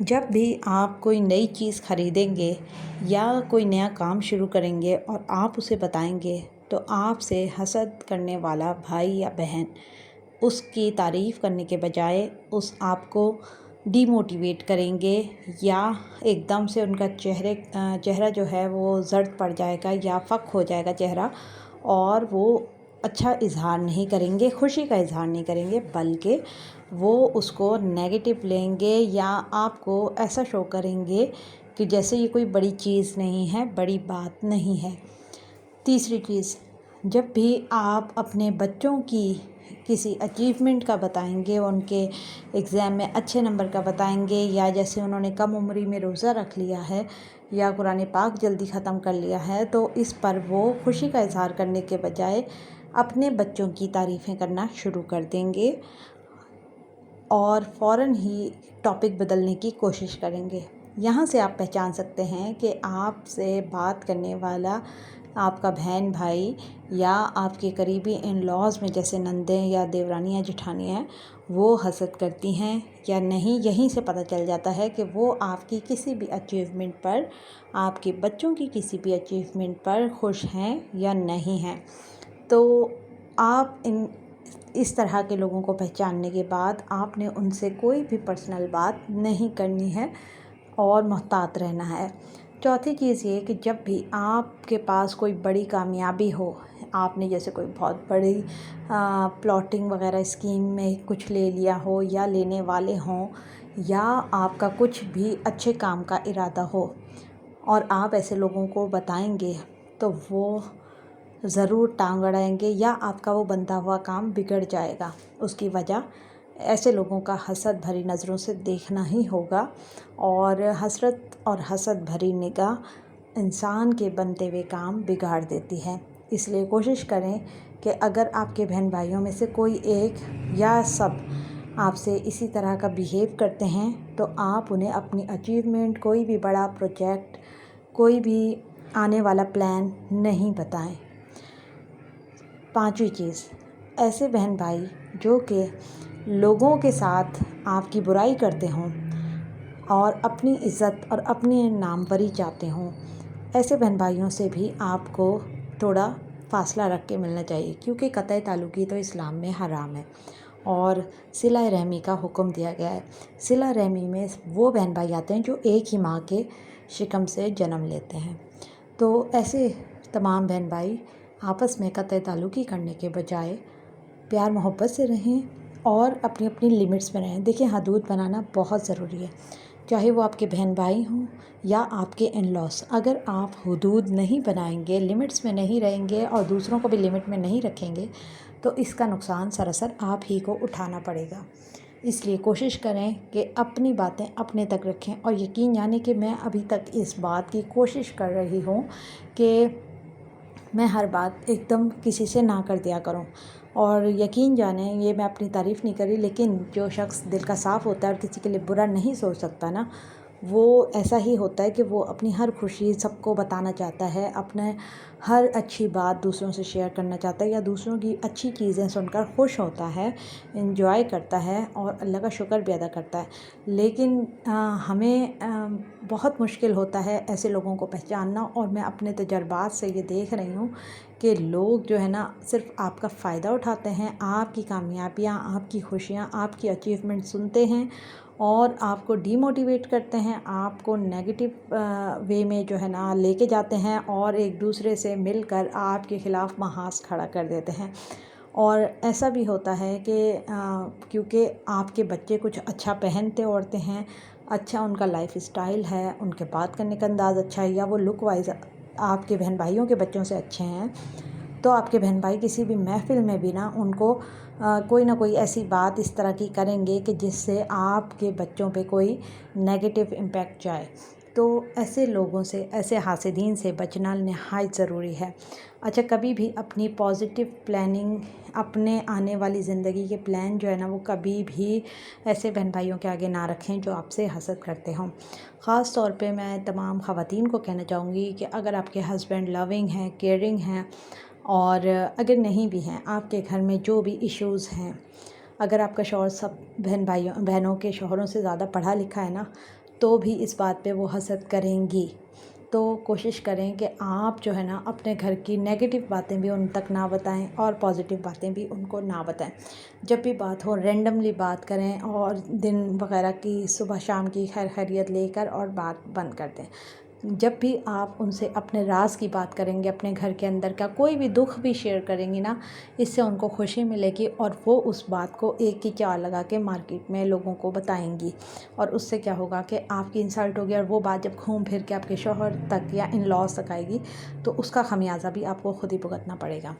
جب بھی آپ کوئی نئی چیز خریدیں گے یا کوئی نیا کام شروع کریں گے اور آپ اسے بتائیں گے تو آپ سے حسد کرنے والا بھائی یا بہن اس کی تعریف کرنے کے بجائے آپ کو ڈی موٹیویٹ کریں گے، یا ایک دم سے ان کا چہرہ جو ہے وہ زرد پڑ جائے گا یا فک ہو جائے گا چہرہ، اور وہ اچھا اظہار نہیں کریں گے، خوشی کا اظہار نہیں کریں گے، بلکہ وہ اس کو نیگیٹو لیں گے یا آپ کو ایسا شو کریں گے کہ جیسے یہ کوئی بڑی چیز نہیں ہے، بڑی بات نہیں ہے۔ تیسری چیز، جب بھی آپ اپنے بچوں کی کسی اچیومنٹ کا بتائیں گے، ان کے ایگزام میں اچھے نمبر کا بتائیں گے، یا جیسے انہوں نے کم عمری میں روزہ رکھ لیا ہے یا قرآن پاک جلدی ختم کر لیا ہے، تو اس پر وہ خوشی کا اظہار کرنے کے بجائے اپنے بچوں کی تعریفیں کرنا شروع کر دیں گے اور فوراً ہی ٹاپک بدلنے کی کوشش کریں گے۔ یہاں سے آپ پہچان سکتے ہیں کہ آپ سے بات کرنے والا آپ کا بہن بھائی یا آپ کے قریبی ان لاز میں جیسے نندیں یا دیورانیاں جٹھانیاں ہیں، وہ حسد کرتی ہیں یا نہیں۔ یہیں سے پتہ چل جاتا ہے کہ وہ آپ کی کسی بھی اچیومنٹ پر، آپ کے بچوں کی کسی بھی اچیومنٹ پر خوش ہیں یا نہیں ہیں۔ تو آپ اس طرح کے لوگوں کو پہچاننے کے بعد آپ نے ان سے کوئی بھی پرسنل بات نہیں کرنی ہے اور محتاط رہنا ہے۔ چوتھی چیز یہ کہ جب بھی آپ کے پاس کوئی بڑی کامیابی ہو، آپ نے جیسے کوئی بہت بڑی پلاٹنگ وغیرہ اسکیم میں کچھ لے لیا ہو یا لینے والے ہوں، یا آپ کا کچھ بھی اچھے کام کا ارادہ ہو اور آپ ایسے لوگوں کو بتائیں گے تو وہ ضرور ٹانگ اڑائیں گے یا آپ کا وہ بنتا ہوا کام بگڑ جائے گا۔ اس کی وجہ ایسے لوگوں کا حسد بھری نظروں سے دیکھنا ہی ہوگا، اور حسرت اور حسد بھری نگاہ انسان کے بنتے ہوئے کام بگاڑ دیتی ہے۔ اس لیے کوشش کریں کہ اگر آپ کے بہن بھائیوں میں سے کوئی ایک یا سب آپ سے اسی طرح کا بیہیو کرتے ہیں تو آپ انہیں اپنی اچیومنٹ، کوئی بھی بڑا پروجیکٹ، کوئی بھی آنے والا پلان نہیں بتائیں۔ پانچویں چیز، ایسے بہن بھائی جو کہ لوگوں کے ساتھ آپ کی برائی کرتے ہوں اور اپنی عزت اور اپنی ناموری چاہتے ہوں، ایسے بہن بھائیوں سے بھی آپ کو تھوڑا فاصلہ رکھ کے ملنا چاہیے، کیونکہ قطع تعلقی تو اسلام میں حرام ہے اور صلہ رحمی کا حکم دیا گیا ہے۔ صلہ رحمی میں وہ بہن بھائی آتے ہیں جو ایک ہی ماں کے شکم سے جنم لیتے ہیں۔ تو ایسے تمام بہن بھائی آپس میں قطع تعلقی کرنے کے بجائے پیار محبت سے رہیں اور اپنی اپنی لمٹس میں رہیں۔ دیکھیں، حدود بنانا بہت ضروری ہے، چاہے وہ آپ کے بہن بھائی ہوں یا آپ کے ان لاس۔ اگر آپ حدود نہیں بنائیں گے، لمٹس میں نہیں رہیں گے اور دوسروں کو بھی لمٹ میں نہیں رکھیں گے تو اس کا نقصان سراسر آپ ہی کو اٹھانا پڑے گا۔ اس لیے کوشش کریں کہ اپنی باتیں اپنے تک رکھیں، اور یقین جانیں کہ میں ابھی تک اس بات کی کوشش کر رہی ہوں کہ میں ہر بات ایک دم کسی سے نہ کر دیا کروں، اور یقین جانیں یہ میں اپنی تعریف نہیں کر رہی، لیکن جو شخص دل کا صاف ہوتا ہے اور کسی کے لیے برا نہیں سوچ سکتا نا، وہ ایسا ہی ہوتا ہے کہ وہ اپنی ہر خوشی سب کو بتانا چاہتا ہے، اپنے ہر اچھی بات دوسروں سے شیئر کرنا چاہتا ہے، یا دوسروں کی اچھی چیزیں سن کر خوش ہوتا ہے، انجوائے کرتا ہے اور اللہ کا شکر بھی ادا کرتا ہے۔ لیکن ہمیں بہت مشکل ہوتا ہے ایسے لوگوں کو پہچاننا، اور میں اپنے تجربات سے یہ دیکھ رہی ہوں کہ لوگ جو ہے نا صرف آپ کا فائدہ اٹھاتے ہیں، آپ کی کامیابیاں، آپ کی خوشیاں، آپ کی اچیومنٹ سنتے ہیں اور آپ کو ڈی موٹیویٹ کرتے ہیں، آپ کو نیگیٹو وے میں جو ہے نا لے کے جاتے ہیں، اور ایک دوسرے سے مل کر آپ کے خلاف محاذ کھڑا کر دیتے ہیں۔ اور ایسا بھی ہوتا ہے کہ کیونکہ آپ کے بچے کچھ اچھا پہنتے اوڑھتے ہیں، اچھا ان کا لائف اسٹائل ہے، ان کے بات کرنے کا انداز اچھا ہے، یا وہ لک وائز آپ کے بہن بھائیوں کے بچوں سے اچھے ہیں، تو آپ کے بہن بھائی کسی بھی محفل میں بھی نا ان کو کوئی نہ کوئی ایسی بات اس طرح کی کریں گے کہ جس سے آپ کے بچوں پہ کوئی نیگیٹو امپیکٹ جائے۔ تو ایسے لوگوں سے، ایسے حاسدین سے بچنا نہایت ضروری ہے۔ اچھا، کبھی بھی اپنی پازیٹیو پلاننگ، اپنے آنے والی زندگی کے پلان جو ہے نا وہ کبھی بھی ایسے بہن بھائیوں کے آگے نہ رکھیں جو آپ سے حسد کرتے ہوں۔ خاص طور پہ میں تمام خواتین کو کہنا چاہوں گی کہ اگر آپ کے ہسبینڈ لونگ ہیں، کیئرنگ ہیں، اور اگر نہیں بھی ہیں، آپ کے گھر میں جو بھی ایشوز ہیں، اگر آپ کا شوہر سب بہنوں کے شوہروں سے زیادہ پڑھا لکھا ہے نا، تو بھی اس بات پہ وہ حسد کریں گی۔ تو کوشش کریں کہ آپ جو ہے نا اپنے گھر کی نیگیٹو باتیں بھی ان تک نہ بتائیں اور پازیٹیو باتیں بھی ان کو نہ بتائیں۔ جب بھی بات ہو رینڈملی بات کریں اور دن وغیرہ کی صبح شام کی خیر خیریت لے کر اور بات بند کر دیں۔ جب بھی آپ ان سے اپنے راز کی بات کریں گے، اپنے گھر کے اندر کا کوئی بھی دکھ بھی شیئر کریں گی نا، اس سے ان کو خوشی ملے گی اور وہ اس بات کو ایک ہی چال لگا کے مارکیٹ میں لوگوں کو بتائیں گی، اور اس سے کیا ہوگا کہ آپ کی انسلٹ ہوگی، اور وہ بات جب گھوم پھر کے آپ کے شوہر تک یا ان لاز تک آئے گی تو اس کا خمیازہ بھی آپ کو خود ہی بھگتنا پڑے گا۔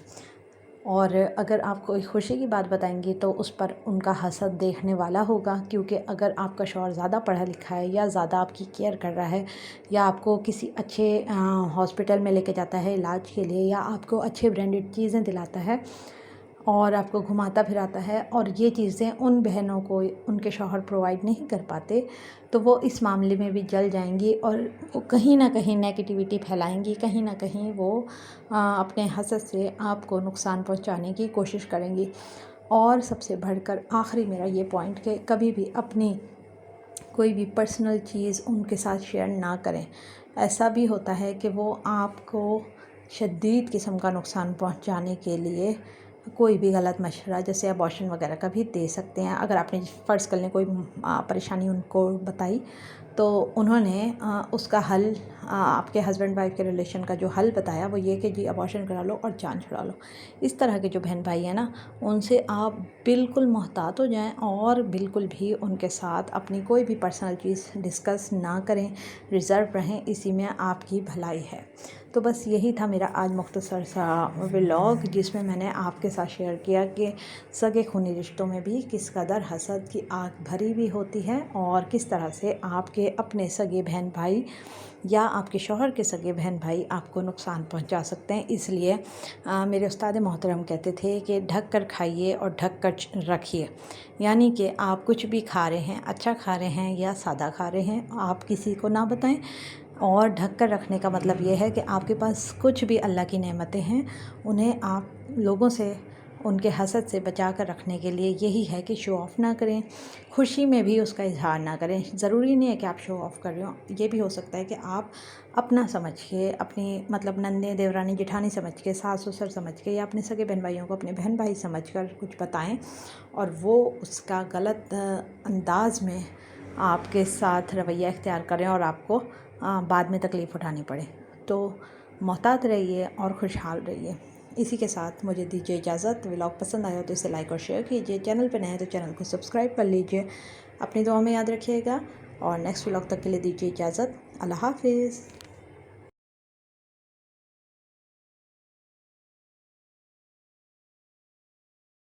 اور اگر آپ کوئی خوشی کی بات بتائیں گی تو اس پر ان کا حسد دیکھنے والا ہوگا، کیونکہ اگر آپ کا شوہر زیادہ پڑھا لکھا ہے یا زیادہ آپ کی کیئر کر رہا ہے، یا آپ کو کسی اچھے ہاسپٹل میں لے کے جاتا ہے علاج کے لیے، یا آپ کو اچھے برانڈڈ چیزیں دلاتا ہے اور آپ کو گھماتا پھراتا ہے، اور یہ چیزیں ان بہنوں کو ان کے شوہر پرووائڈ نہیں کر پاتے، تو وہ اس معاملے میں بھی جل جائیں گی اور وہ کہیں نہ کہیں نیگیٹیوٹی پھیلائیں گی، کہیں نہ کہیں وہ اپنے حسد سے آپ کو نقصان پہنچانے کی کوشش کریں گی۔ اور سب سے بڑھ کر آخری میرا یہ پوائنٹ کہ کبھی بھی اپنی کوئی بھی پرسنل چیز ان کے ساتھ شیئر نہ کریں۔ ایسا بھی ہوتا ہے کہ وہ آپ کو شدید قسم کا نقصان پہنچانے کے لیے کوئی بھی غلط مشورہ جیسے ابارشن وغیرہ کا بھی دے سکتے ہیں۔ اگر آپ نے فرض کر لیں کوئی پریشانی ان کو بتائی تو انہوں نے اس کا حل، آپ کے ہسبینڈ وائف کے ریلیشن کا جو حل بتایا وہ یہ کہ جی ابارشن کرا لو اور جان چھڑا لو۔ اس طرح کے جو بہن بھائی ہیں نا، ان سے آپ بالکل محتاط ہو جائیں اور بالکل بھی ان کے ساتھ اپنی کوئی بھی پرسنل چیز ڈسکس نہ کریں، ریزرو رہیں، اسی میں آپ کی بھلائی ہے۔ تو بس یہی تھا میرا آج مختصر سا ولاگ، جس میں نے آپ کے ساتھ شیئر کیا کہ سگے خونی رشتوں میں بھی کس قدر حسد کی آگ بھری ہوئی ہوتی ہے، اور کس طرح سے آپ کے اپنے سگے بہن بھائی یا آپ کے شوہر کے سگے بہن بھائی آپ کو نقصان پہنچا سکتے ہیں۔ اس لیے میرے استاد محترم کہتے تھے کہ ڈھک کر کھائیے اور ڈھک کر رکھیے، یعنی کہ آپ کچھ بھی کھا رہے ہیں، اچھا کھا رہے ہیں یا سادہ کھا رہے ہیں، آپ کسی کو نہ بتائیں۔ اور ڈھک کر رکھنے کا مطلب یہ ہے کہ آپ کے پاس کچھ بھی اللہ کی نعمتیں ہیں، انہیں آپ لوگوں سے ان کے حسد سے بچا کر رکھنے کے لیے یہی ہے کہ شو آف نہ کریں، خوشی میں بھی اس کا اظہار نہ کریں۔ ضروری نہیں ہے کہ آپ شو آف کر رہے ہوں، یہ بھی ہو سکتا ہے کہ آپ اپنا سمجھ کے، اپنی مطلب نندے دیورانی جٹھانی سمجھ کے، ساس سسر سمجھ کے، یا اپنے سگے بہن بھائیوں کو اپنے بہن بھائی سمجھ کر کچھ بتائیں، اور وہ اس کا غلط انداز میں آپ کے ساتھ رویہ اختیار کریں اور آپ کو بعد میں تکلیف اٹھانی پڑے۔ تو محتاط رہیے اور خوشحال رہیے۔ اسی کے ساتھ مجھے دیجیے اجازت۔ ولاگ پسند آیا تو اسے لائک اور شیئر کیجیے، چینل پہ نئے ہیں تو چینل کو سبسکرائب کر لیجیے، اپنی دعاؤں میں یاد رکھیے گا، اور نیکسٹ ولاگ تک کے لیے دیجیے اجازت۔ اللہ حافظ۔